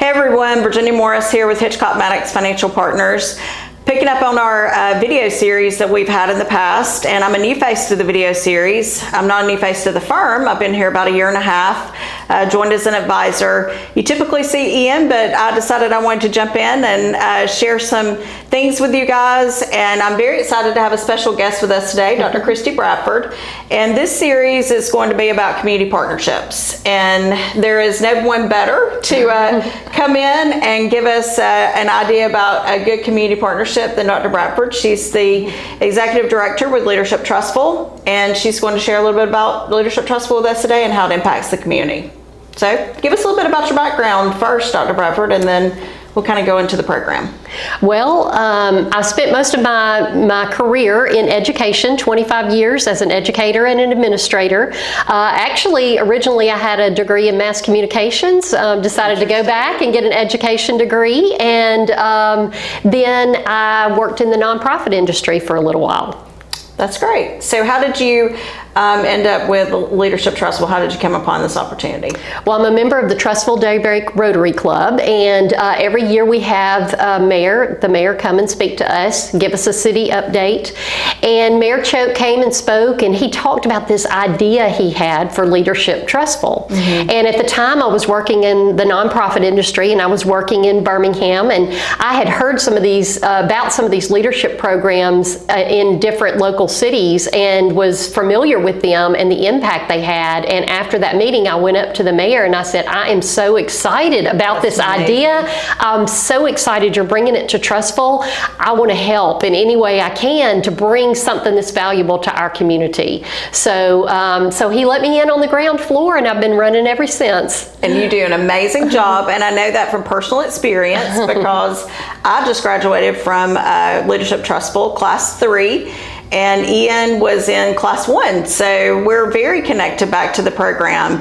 Hey everyone, Virginia Morris here with Hitchcock Maddox Financial Partners. Picking up on our video series that we've had in the past, and I'm a new face to the video series. I'm not a new face to the firm. I've been here about a year and a half, joined as an advisor. You typically see Ian, but I decided I wanted to jump in and share some things with you guys, and I'm very excited to have a special guest with us today, Dr. Kristi Bradford. And this series is going to be about community partnerships, and there is no one better to come in and give us an idea about a good community partnership than Dr. Bradford. She's the Executive Director with Leadership Trussville, and she's going to share a little bit about Leadership Trussville with us today and how it impacts the community. So give us a little bit about your background first, Dr. Bradford, and then we'll kind of go into the program. Well, I spent most of my career in education, 25 years as an educator and an administrator. Actually, originally I had a degree in mass communications, decided to go back and get an education degree, and then I worked in the nonprofit industry for a little while. That's great. So how did you end up with Leadership Trussville? How did you come upon this opportunity? Well, I'm a member of the Trussville Daybreak Rotary Club, and every year we have the mayor come and speak to us, give us a city update. And Mayor Choate came and spoke, and he talked about this idea he had for Leadership Trussville. Mm-hmm. And at the time I was working in the nonprofit industry, and I was working in Birmingham, and I had heard some of these about some of these leadership programs in different local cities, and was familiar with them and the impact they had. And after that meeting, I went up to the mayor and I said, I am so excited about this idea. I'm so excited you're bringing it to Trussville. I want to help in any way I can to bring something that's valuable to our community. So, so he let me in on the ground floor, and I've been running ever since. And you do an amazing job, and I know that from personal experience because I just graduated from Leadership Trussville Class 3. And Ian was in Class 1, so we're very connected back to the program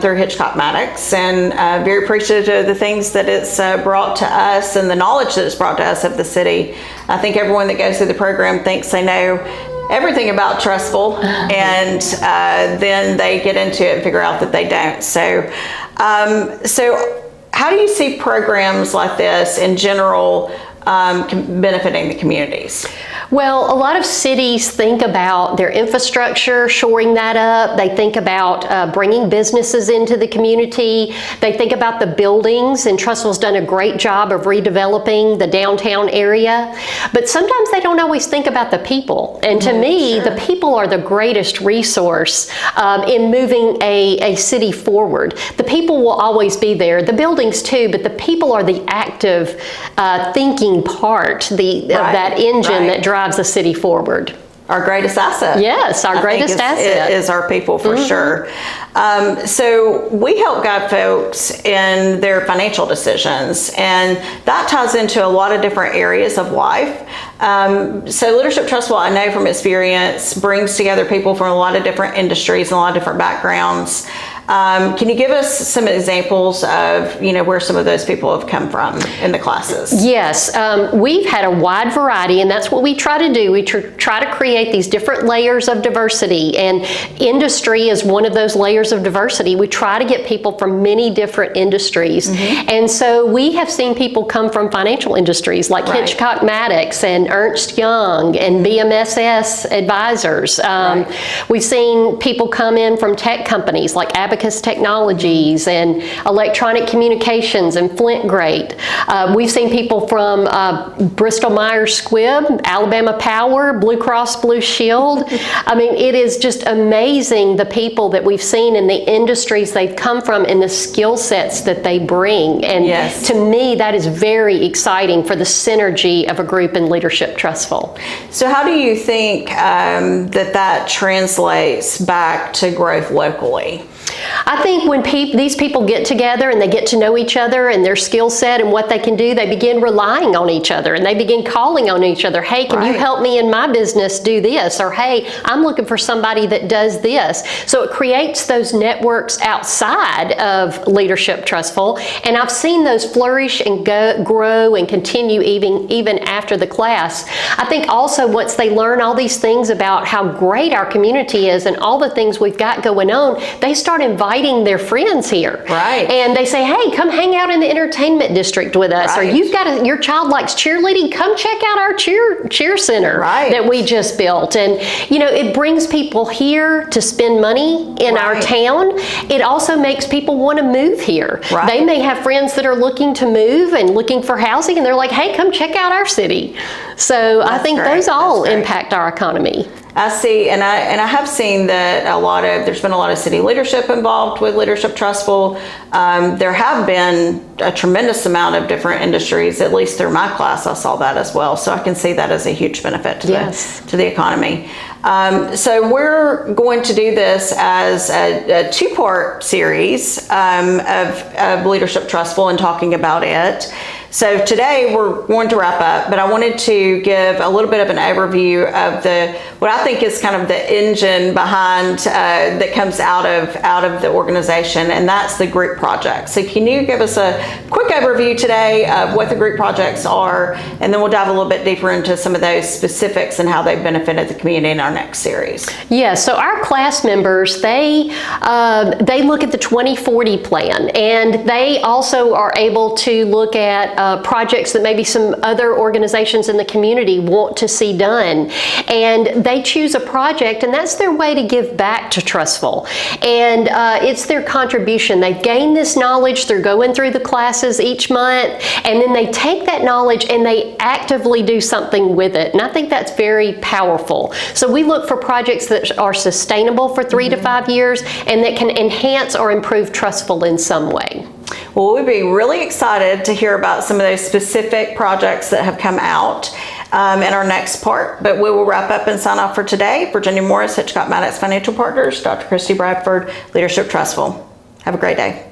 through Hitchcock Maddox, and very appreciative of the things that it's brought to us and the knowledge that it's brought to us of the city. I think everyone that goes through the program thinks they know everything about Trussville, and then they get into it and figure out that they don't. So, so how do you see programs like this in general benefiting the communities? Well, a lot of cities think about their infrastructure, shoring that up. They think about bringing businesses into the community. They think about the buildings, and Trussville's done a great job of redeveloping the downtown area. But sometimes they don't always think about the people. And to me, the people are the greatest resource in moving a city forward. The people will always be there, the buildings too, but the people are the active thinking part, of that engine that drives the city forward. Our greatest asset. Yes, our greatest asset is our people, for sure. So we help guide folks in their financial decisions, and that ties into a lot of different areas of life. So Leadership Trussville, I know from experience, brings together people from a lot of different industries and a lot of different backgrounds. Can you give us some examples of, where some of those people have come from in the classes? Yes, we've had a wide variety, and that's what we try to do. We try to create these different layers of diversity, and industry is one of those layers of diversity. We try to get people from many different industries. Mm-hmm. And so we have seen people come from financial industries like Hitchcock Maddox and Ernst Young and BMSS advisors. We've seen people come in from tech companies like Abacus Technologies and Electronic Communications and Flint Great. We've seen people from Bristol Myers Squibb, Alabama Power, Blue Cross Blue Shield. I mean, it is just amazing the people that we've seen in the industries they've come from and the skill sets that they bring. And to me, that is very exciting for the synergy of a group in Leadership Trussville. So how do you think that translates back to growth locally? I think when these people get together and they get to know each other and their skill set and what they can do, they begin relying on each other and they begin calling on each other. Hey, can you help me in my business do this? Or hey, I'm looking for somebody that does this. So it creates those networks outside of Leadership Trussville, and I've seen those flourish and grow and continue even after the class. I think also once they learn all these things about how great our community is and all the things we've got going on, they start inviting their friends here. Right. And they say, hey, come hang out in the entertainment district with us. Right. Or you've got your child likes cheerleading, come check out our cheer center Right. that we just built. And, you know, it brings people here to spend money in our Right. town. It also makes people want to move here. Right. They may have friends that are looking to move and looking for housing, and they're like, hey, come check out our city. So I think great. those all That's great. impact our economy. I see, and I have seen that there's been a lot of city leadership involved with Leadership Trussville. There have been a tremendous amount of different industries, at least through my class, I saw that as well. So I can see that as a huge benefit to, Yes. to the economy. So we're going to do this as a two-part series of Leadership Trussville and talking about it. So today we're going to wrap up, but I wanted to give a little bit of an overview of what I think is kind of the engine behind that comes out of the organization, and that's the group projects. So can you give us a quick overview today of what the group projects are, and then we'll dive a little bit deeper into some of those specifics and how they've benefited the community in our next series. Yeah, so our class members, they look at the 2040 plan, and they also are able to look at projects that maybe some other organizations in the community want to see done. And they choose a project, and that's their way to give back to Trussville. And it's their contribution. They gain this knowledge through going through the classes each month, and then they take that knowledge and they actively do something with it. And I think that's very powerful. So we look for projects that are sustainable for 3 to 5 years and that can enhance or improve Trussville in some way. Well, we'd be really excited to hear about some of those specific projects that have come out in our next part. But we will wrap up and sign off for today. Virginia Morris, Hitchcock Maddox Financial Partners, Dr. Kristi Bradford, Leadership Trussville. Have a great day.